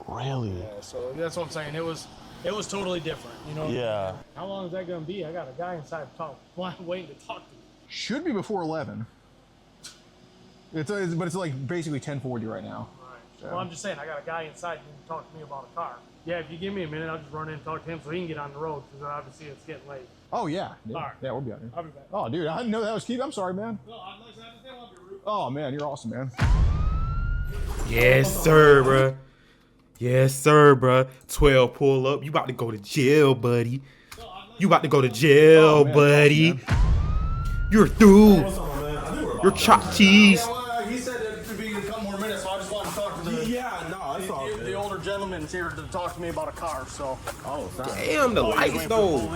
Really? yeah, so that's what I'm saying. It was It was totally different, you know? Yeah. How long is that going to be? I got a guy inside waiting to talk to me. Should be before 11. But it's like basically 10:40 right now. Right. Well, I'm just saying, I got a guy inside who can talk to me about a car. Yeah, if you give me a minute, I'll just run in and talk to him so he can get on the road, because obviously it's getting late. Oh, yeah. All right. Yeah, we'll be out here. I'll be back. Oh, dude, I didn't know that was Keith. I'm sorry, man. No, I'm not saying anything. I'll be rude. Oh, man, you're awesome, man. Yes, sir, bruh. Yes, sir, bruh. 12 pull up. You about to go to jail, buddy. You about to go to jail, Oh, man, buddy. awesome, You're through. You're chopped cheese. Yeah, well, he said it would be a couple more minutes, so I just wanted to talk to the the older gentleman's here to talk to me about a car. So. Oh, sorry. Damn, the lights though.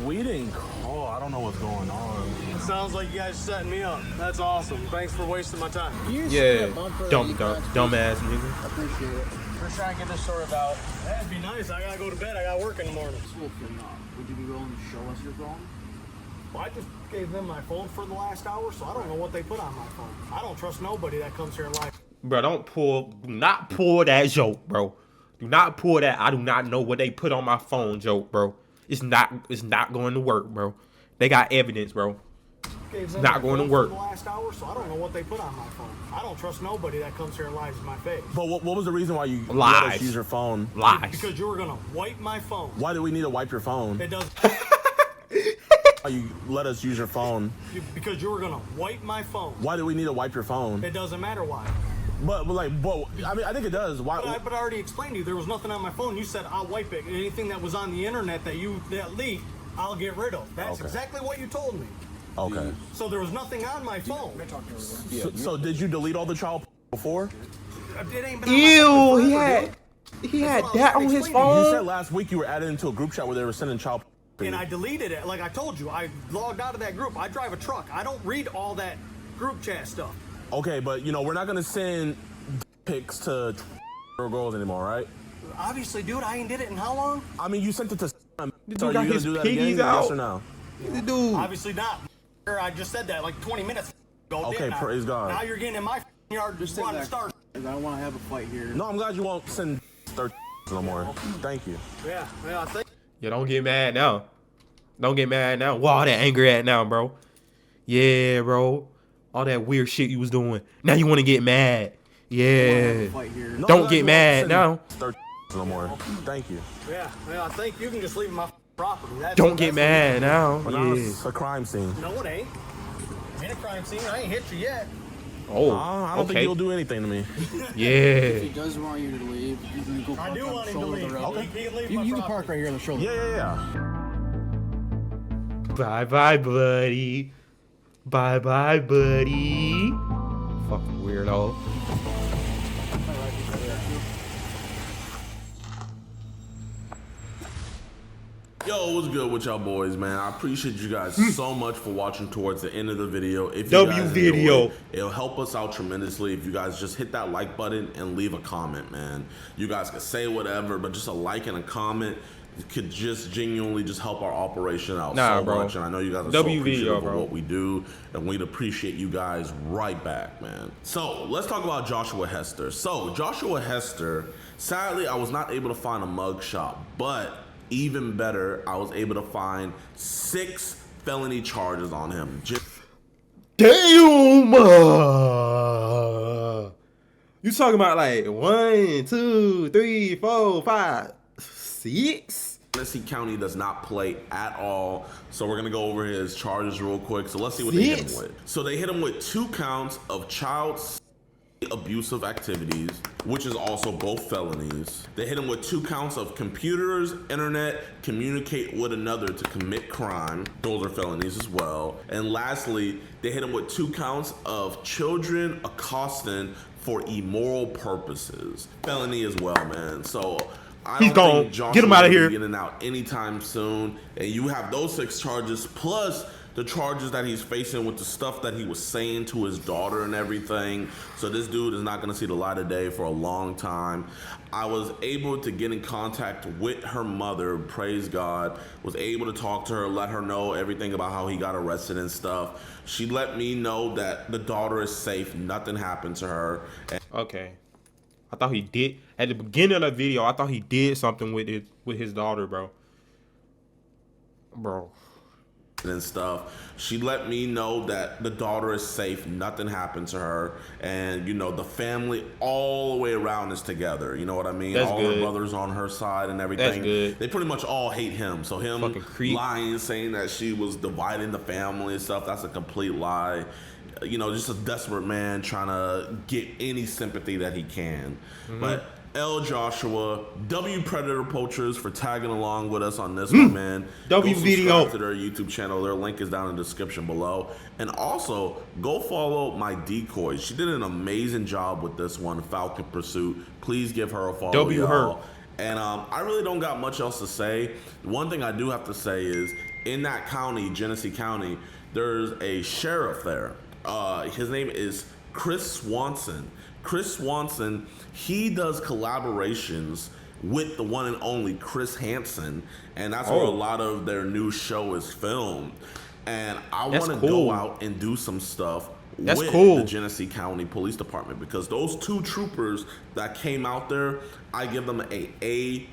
We didn't call. I don't know what's going on. It sounds like you guys setting me up. That's awesome. Thanks for wasting my time. Yeah, dumbass nigga. Appreciate it. We're trying to get this sorted out. That'd be nice. I gotta go to bed. I gotta work in the morning. Would you be willing to show us your phone? Well, I just gave them my phone for the last hour, so I don't know what they put on my phone. I don't trust nobody that comes here and lies. Bro, do not pull that joke, bro. Do not pull that. I do not know what they put on my phone joke, bro. It's not going to work, bro. They got evidence, bro. It's not going to work. The last hour, so I don't know what they put on my phone. I don't trust nobody that comes here and lies in my face. But what was the reason why you let Lies. us use your phone? Lies. Because you were gonna wipe my phone. Why do we need to wipe your phone? It does. Why you let us use your phone? Because you were gonna wipe my phone. Why do we need to wipe your phone? It doesn't matter why. But I mean, I think it does. Why? But I already explained to you there was nothing on my phone. You said I'll wipe it. Anything that was on the internet that leaked, I'll get rid of. That's Okay. exactly what you told me. Okay. So there was nothing on my phone. So did you delete all the child before? It ain't been on my phone Ew, forever, he had what I that was on his explaining to you. You said phone. last week you were added into a group chat where they were sending child. and I deleted it. Like I told you, I logged out of that group. I drive a truck. I don't read all that group chat stuff. Okay, but we're not gonna send pics to girls anymore, right? Obviously, dude, I ain't did it in how long? I mean, you sent it to. So dude are you got gonna his do that again? piggies Yes out. or no? Dude. Obviously not. I just said that like 20 minutes ago. Okay, didn't I? praise God. Now you're getting in my yard just Sit wanting to back. start. I don't want to have a fight here. No, I'm glad you won't send 30 no more. Thank you. Yeah, I think. Yeah, don't get mad now. Don't get mad now. Where all that anger at now, bro? Yeah, bro. All that weird shit you was doing. Now you want to get mad. Yeah. Fight here. No, I'm Don't glad get you mad won't now. send 30 no more. Thank you. Yeah, I think you can just leave my property. Don't get mad now. But now Yeah. it's a crime scene. No, it ain't. Ain't a crime scene. I ain't hit you yet. Oh, I don't think okay. you'll do anything to me. If he Yeah. does want you to leave, you can go I park do on want the him to shoulder of leave. the road. He can leave You my can property. park right here on the shoulder. Yeah. Bye bye, buddy. Bye bye, buddy. Fucking weirdo. Yo, what's good with y'all boys, man? I appreciate you guys so much for watching towards the end of the video. If you W guys video. enjoyed, it'll help us out tremendously if you guys just hit that like button and leave a comment, man. You guys can say whatever, but just a like and a comment could just genuinely just help our operation out so bro. much. And I know you guys are W so video, appreciative bro. of what we do, and we'd appreciate you guys right back, man. So let's talk about Joshua Hester. So Joshua Hester, sadly, I was not able to find a mugshot, but even better, I was able to find 6 felony charges on him. Damn! You talking about like 1, 2, 3, 4, 5, 6? Tennessee County does not play at all, so we're gonna go over his charges real quick. So let's see what they hit him with. So they hit him with 2 counts of child abusive activities, which is also both felonies. They hit him with 2 counts of computers, internet, communicate with another to commit crime. Those are felonies as well. And lastly, they hit him with 2 counts of children accosting for immoral purposes. Felony as well, man. So He's gone. think Joshua Get him outta will be here. Getting out anytime soon. And you have those 6 charges plus the charges that he's facing with the stuff that he was saying to his daughter and everything. So this dude is not gonna see the light of day for a long time. I was able to get in contact with her mother, praise God, was able to talk to her, let her know everything about how he got arrested and stuff. She let me know that the daughter is safe, nothing happened to her. And Okay. I thought he did at the beginning of the video. I thought he did something with his daughter, bro. Bro. And stuff. She let me know that the daughter is safe, nothing happened to her, and you know the family all the way around is together. You know what I mean? That's all good. her brothers on her side and everything. That's good. They pretty much all hate him. So him Fucking creep. lying, saying that she was dividing the family and stuff, that's a complete lie. You know, just a desperate man trying to get any sympathy that he can. But L. Joshua, W. Predator Poachers for tagging along with us on this one, man. W Go Video. subscribe to their YouTube channel. Their link is down in the description below. And also, go follow my decoys. She did an amazing job with this one, Falcon Pursuit. Please give her a follow, W her. y'all. And I really don't got much else to say. One thing I do have to say is, in that county, Genesee County, there's a sheriff there. His name is Chris Swanson. Chris Swanson, he does collaborations with the one and only Chris Hansen, and that's where a lot of their new show is filmed. And I want to go out and do some stuff with the Genesee County Police Department, because those two troopers that came out there, I give them a A++.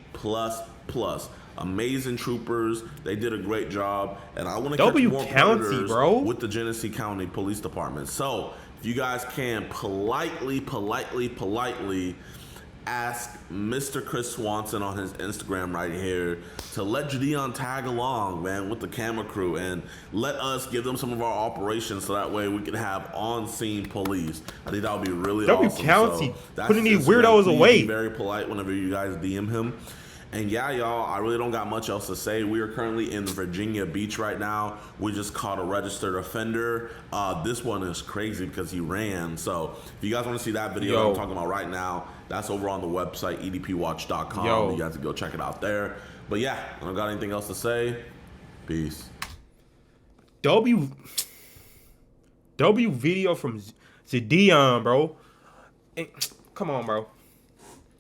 Amazing troopers. They did a great job, and I want to catch more predators with the Genesee County Police Department. So if you guys can politely ask Mr. Chris Swanson on his Instagram right here to let Jadeon tag along, man, with the camera crew, and let us give them some of our operations so that way we can have on-scene police. I think that would be really awesome. County, so putting these weirdos away. Be very polite whenever you guys DM him. And yeah, y'all, I really don't got much else to say. We are currently in Virginia Beach right now. We just caught a registered offender. This one is crazy because he ran. So if you guys want to see that video that I'm talking about right now, that's over on the website, edpwatch.com. You guys can go check it out there. But yeah, I don't got anything else to say. Peace. W video from Jadeon, bro. And, come on, bro.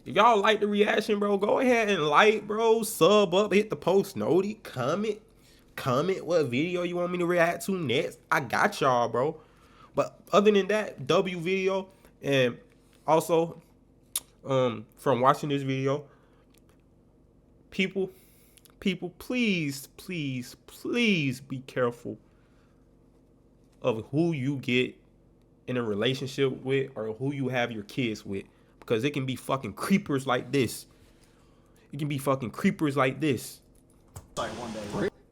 If y'all like the reaction, bro, go ahead and like, bro, sub up, hit the post noti, comment what video you want me to react to next. I got y'all, bro. But other than that, W video, and also from watching this video, people, please be careful of who you get in a relationship with or who you have your kids with. Because it can be fucking creepers like this. It can be fucking creepers like this. Like one day.